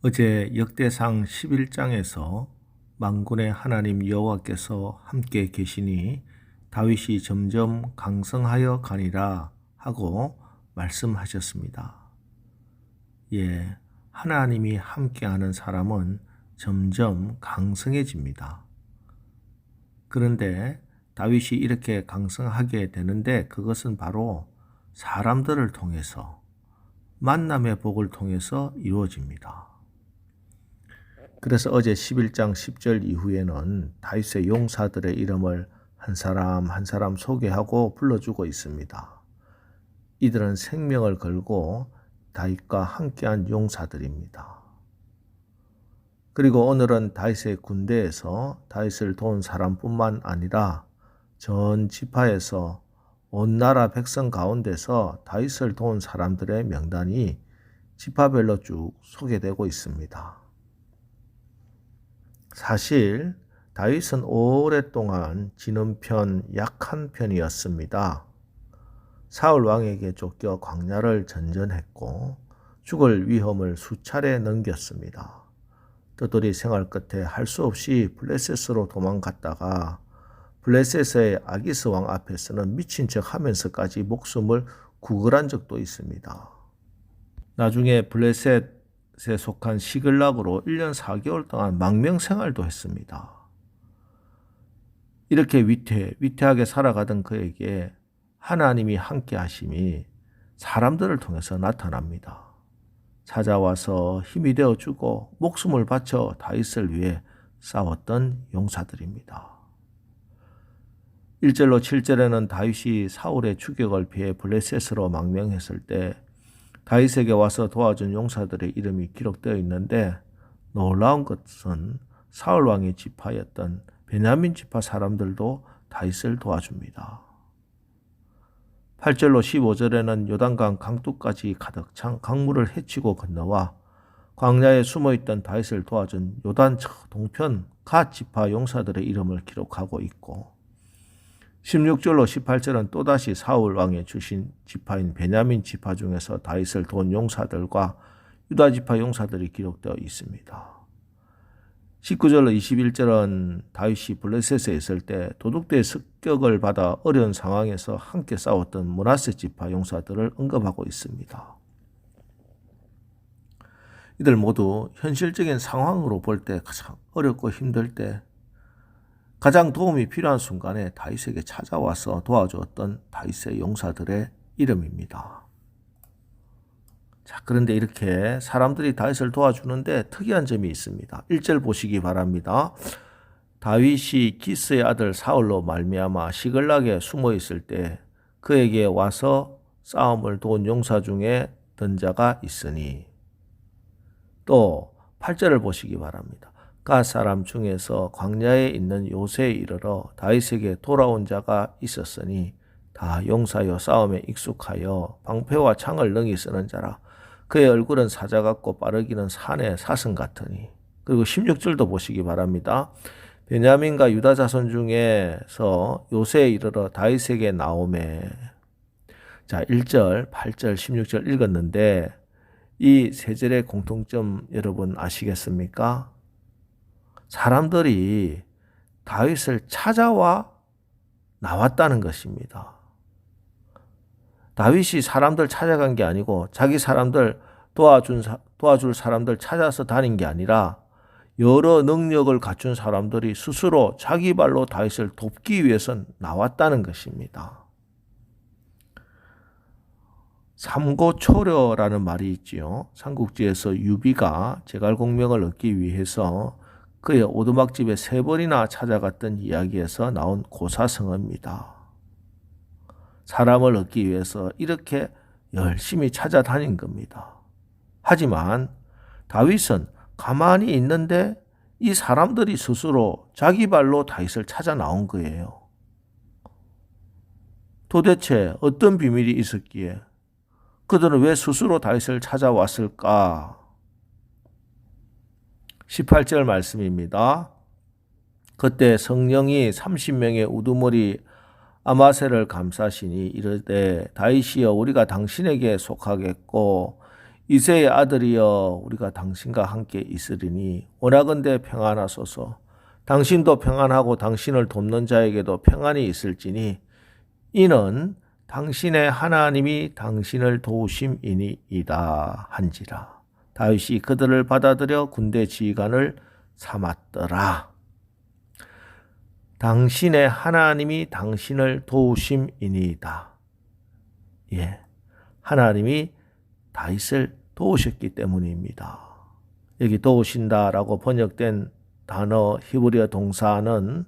어제 역대상 11장에서 만군의 하나님 여호와께서 함께 계시니 다윗이 점점 강성하여 가니라 하고 말씀하셨습니다. 예, 하나님이 함께하는 사람은 점점 강성해집니다. 그런데 다윗이 이렇게 강성하게 되는데 그것은 바로 사람들을 통해서, 만남의 복을 통해서 이루어집니다. 그래서 어제 11장 10절 이후에는 다윗의 용사들의 이름을 한 사람 한 사람 소개하고 불러주고 있습니다. 이들은 생명을 걸고 다윗과 함께한 용사들입니다. 그리고 오늘은 다윗의 군대에서 다윗을 도운 사람뿐만 아니라 전 지파에서 온 나라 백성 가운데서 다윗을 도운 사람들의 명단이 지파별로 쭉 소개되고 있습니다. 사실 다윗은 오랫동안 지는 편, 약한 편이었습니다. 사울 왕에게 쫓겨 광야를 전전했고 죽을 위험을 수차례 넘겼습니다. 떠돌이 생활 끝에 할 수 없이 블레셋으로 도망갔다가 블레셋의 아기스 왕 앞에서는 미친 척 하면서까지 목숨을 구걸한 적도 있습니다. 나중에 블레셋에 속한 시글락으로 1년 4개월 동안 망명 생활도 했습니다. 이렇게 위태하게 살아가던 그에게 하나님이 함께 하심이 사람들을 통해서 나타납니다. 찾아와서 힘이 되어주고 목숨을 바쳐 다윗을 위해 싸웠던 용사들입니다. 1절로 7절에는 다윗이 사울의 추격을 피해 블레셋으로 망명했을 때 다윗에게 와서 도와준 용사들의 이름이 기록되어 있는데, 놀라운 것은 사울 왕의 지파였던 베냐민 지파 사람들도 다윗을 도와줍니다. 8절로 15절에는 요단강 강둑까지 가득 찬 강물을 헤치고 건너와 광야에 숨어있던 다윗을 도와준 요단 동편 갓 지파 용사들의 이름을 기록하고 있고, 16절로 18절은 또다시 사울 왕의 출신 지파인 베냐민 지파 중에서 다윗을 도운 용사들과 유다 지파 용사들이 기록되어 있습니다. 19절로 21절은 다윗이 블레셋에 있을 때 도둑대의 습격을 받아 어려운 상황에서 함께 싸웠던 므낫세 지파 용사들을 언급하고 있습니다. 이들 모두 현실적인 상황으로 볼 때 가장 어렵고 힘들 때 가장 도움이 필요한 순간에 다윗에게 찾아와서 도와주었던 다윗의 용사들의 이름입니다. 자, 그런데 이렇게 사람들이 다윗을 도와주는데 특이한 점이 있습니다. 1절 보시기 바랍니다. 다윗이 기스의 아들 사울로 말미암아 시글락에 숨어 있을 때 그에게 와서 싸움을 도운 용사 중에 든 자가 있으니, 또 8절을 보시기 바랍니다. 갓 사람 중에서 광야에 있는 요새에 이르러 다윗에게 돌아온 자가 있었으니 다 용사여 싸움에 익숙하여 방패와 창을 능히 쓰는 자라. 그의 얼굴은 사자 같고 빠르기는 산의 사슴 같으니. 그리고 16절도 보시기 바랍니다. 베냐민과 유다 자손 중에서 요새에 이르러 다윗에게 나오매. 자, 1절, 8절, 16절 읽었는데 이 세 절의 공통점 여러분 아시겠습니까? 사람들이 다윗을 찾아와 나왔다는 것입니다. 다윗이 사람들 찾아간 게 아니고 자기 사람들 도와줄 사람들 찾아서 다닌 게 아니라 여러 능력을 갖춘 사람들이 스스로 자기 발로 다윗을 돕기 위해서 나왔다는 것입니다. 삼고초려라는 말이 있지요. 삼국지에서 유비가 제갈공명을 얻기 위해서 그의 오두막집에 3번이나 찾아갔던 이야기에서 나온 고사성어입니다. 사람을 얻기 위해서 이렇게 열심히 찾아다닌 겁니다. 하지만 다윗은 가만히 있는데 이 사람들이 스스로 자기 발로 다윗을 찾아 나온 거예요. 도대체 어떤 비밀이 있었기에 그들은 왜 스스로 다윗을 찾아왔을까? 18절 말씀입니다. 그때 성령이 30명의 우두머리 아마새를 감싸시니 이르되 다윗이여 우리가 당신에게 속하겠고 이새의 아들이여 우리가 당신과 함께 있으리니 원하건대 평안하소서. 당신도 평안하고 당신을 돕는 자에게도 평안이 있을지니 이는 당신의 하나님이 당신을 도우심이니이다 한지라. 다윗이 그들을 받아들여 군대 지휘관을 삼았더라. 당신의 하나님이 당신을 도우심이니이다. 예, 하나님이 다윗을 도우셨기 때문입니다. 여기 도우신다라고 번역된 단어 히브리어 동사는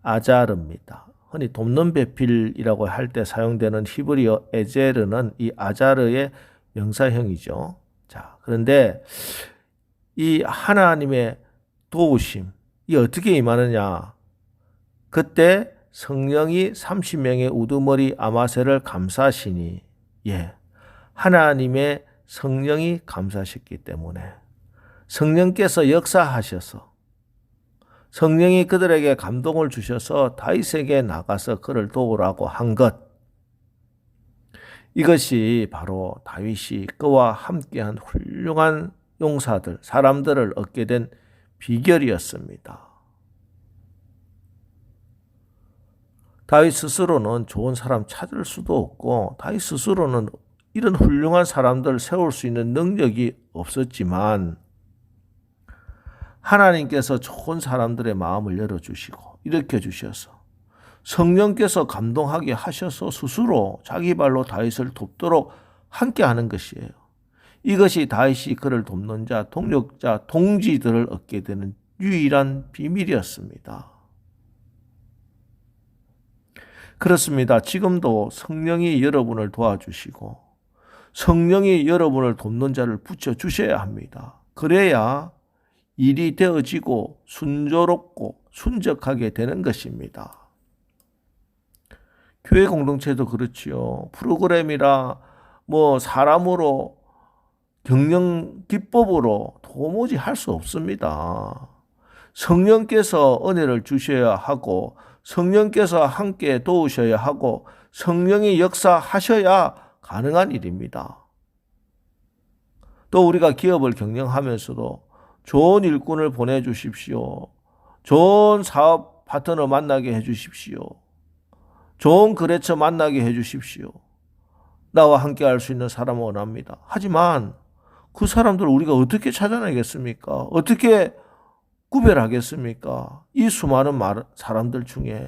아자르입니다. 흔히 돕는 배필이라고 할 때 사용되는 히브리어 에제르는 이 아자르의 명사형이죠. 자, 그런데 이 하나님의 도우심, 이 어떻게 임하느냐? 그때 성령이 30명의 우두머리 아마새를 감싸시니, 예, 하나님의 성령이 감싸셨기 때문에 성령께서 역사하셔서 성령이 그들에게 감동을 주셔서 다윗에게 나가서 그를 도우라고 한 것, 이것이 바로 다윗이 그와 함께한 훌륭한 용사들, 사람들을 얻게 된 비결이었습니다. 다윗 스스로는 좋은 사람 찾을 수도 없고 다윗 스스로는 이런 훌륭한 사람들을 세울 수 있는 능력이 없었지만 하나님께서 좋은 사람들의 마음을 열어주시고 일으켜 주셔서 성령께서 감동하게 하셔서 스스로 자기 발로 다윗을 돕도록 함께하는 것이에요. 이것이 다윗이 그를 돕는 자, 동력자, 동지들을 얻게 되는 유일한 비밀이었습니다. 그렇습니다. 지금도 성령이 여러분을 도와주시고 성령이 여러분을 돕는 자를 붙여주셔야 합니다. 그래야 일이 되어지고 순조롭고 순적하게 되는 것입니다. 교회 공동체도 그렇지요. 프로그램이라 사람으로 경영 기법으로 도무지 할 수 없습니다. 성령께서 은혜를 주셔야 하고 성령께서 함께 도우셔야 하고 성령이 역사하셔야 가능한 일입니다. 또 우리가 기업을 경영하면서도 좋은 일꾼을 보내주십시오. 좋은 사업 파트너 만나게 해주십시오. 좋은 거래처 만나게 해주십시오. 나와 함께 할 수 있는 사람을 원합니다. 하지만 그 사람들을 우리가 어떻게 찾아내겠습니까? 어떻게 구별하겠습니까? 이 수많은 사람들 중에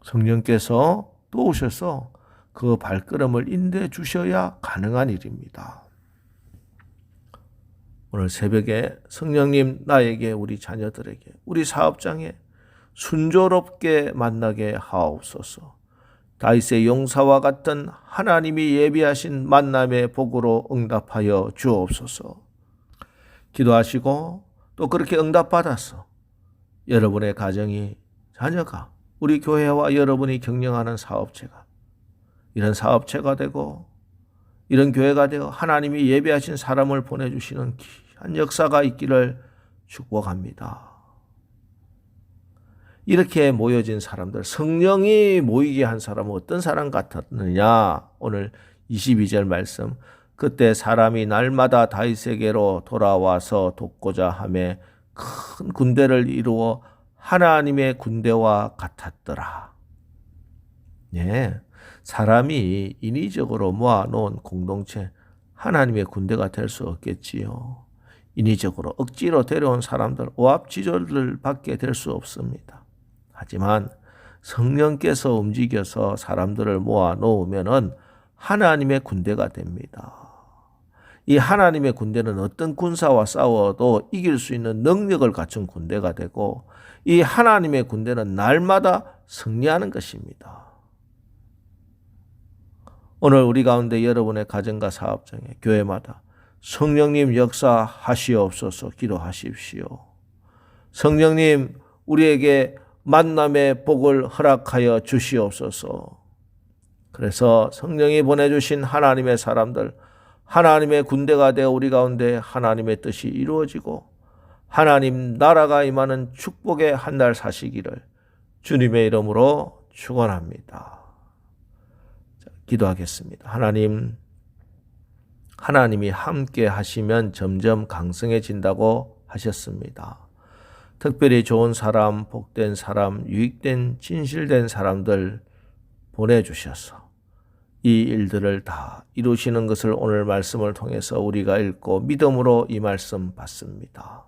성령께서 도우셔서 그 발걸음을 인도해 주셔야 가능한 일입니다. 오늘 새벽에 성령님 나에게, 우리 자녀들에게, 우리 사업장에 순조롭게 만나게 하옵소서. 다윗의 용사와 같은 하나님이 예비하신 만남의 복으로 응답하여 주옵소서. 기도하시고 또 그렇게 응답받아서 여러분의 가정이, 자녀가, 우리 교회와 여러분이 경영하는 사업체가 이런 사업체가 되고 이런 교회가 되어 하나님이 예비하신 사람을 보내주시는 귀한 역사가 있기를 축복합니다. 이렇게 모여진 사람들, 성령이 모이게 한 사람은 어떤 사람 같았느냐? 오늘 22절 말씀, 그때 사람이 날마다 다윗에게로 돌아와서 돕고자 하며 큰 군대를 이루어 하나님의 군대와 같았더라. 예, 사람이 인위적으로 모아놓은 공동체, 하나님의 군대가 될 수 없겠지요. 인위적으로 억지로 데려온 사람들, 오합지졸을 받게 될 수 없습니다. 하지만 성령께서 움직여서 사람들을 모아 놓으면은 하나님의 군대가 됩니다. 이 하나님의 군대는 어떤 군사와 싸워도 이길 수 있는 능력을 갖춘 군대가 되고 이 하나님의 군대는 날마다 승리하는 것입니다. 오늘 우리 가운데 여러분의 가정과 사업장에, 교회마다 성령님 역사하시옵소서 기도하십시오. 성령님 우리에게 만남의 복을 허락하여 주시옵소서. 그래서 성령이 보내주신 하나님의 사람들, 하나님의 군대가 되어 우리 가운데 하나님의 뜻이 이루어지고 하나님 나라가 임하는 축복의 한 날 사시기를 주님의 이름으로 축원합니다. 기도하겠습니다. 하나님, 하나님이 함께 하시면 점점 강성해진다고 하셨습니다. 특별히 좋은 사람, 복된 사람, 유익된, 진실된 사람들 보내주셔서 이 일들을 다 이루시는 것을 오늘 말씀을 통해서 우리가 읽고 믿음으로 이 말씀 받습니다.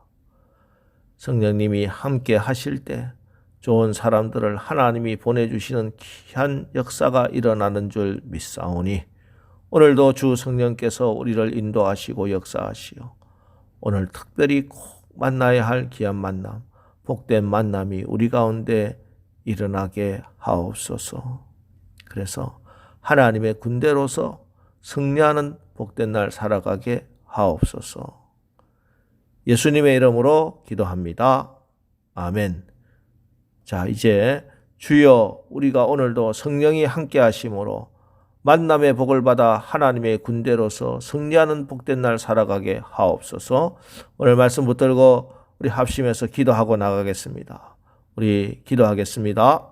성령님이 함께 하실 때 좋은 사람들을 하나님이 보내주시는 귀한 역사가 일어나는 줄 믿사오니 오늘도 주 성령께서 우리를 인도하시고 역사하시오. 오늘 특별히 꼭 만나야 할 귀한 만남, 복된 만남이 우리 가운데 일어나게 하옵소서. 그래서 하나님의 군대로서 승리하는 복된 날 살아가게 하옵소서. 예수님의 이름으로 기도합니다. 아멘. 자, 이제 주여 우리가 오늘도 성령이 함께 하심으로 만남의 복을 받아 하나님의 군대로서 승리하는 복된 날 살아가게 하옵소서. 오늘 말씀 붙들고 우리 합심해서 기도하고 나가겠습니다. 우리 기도하겠습니다.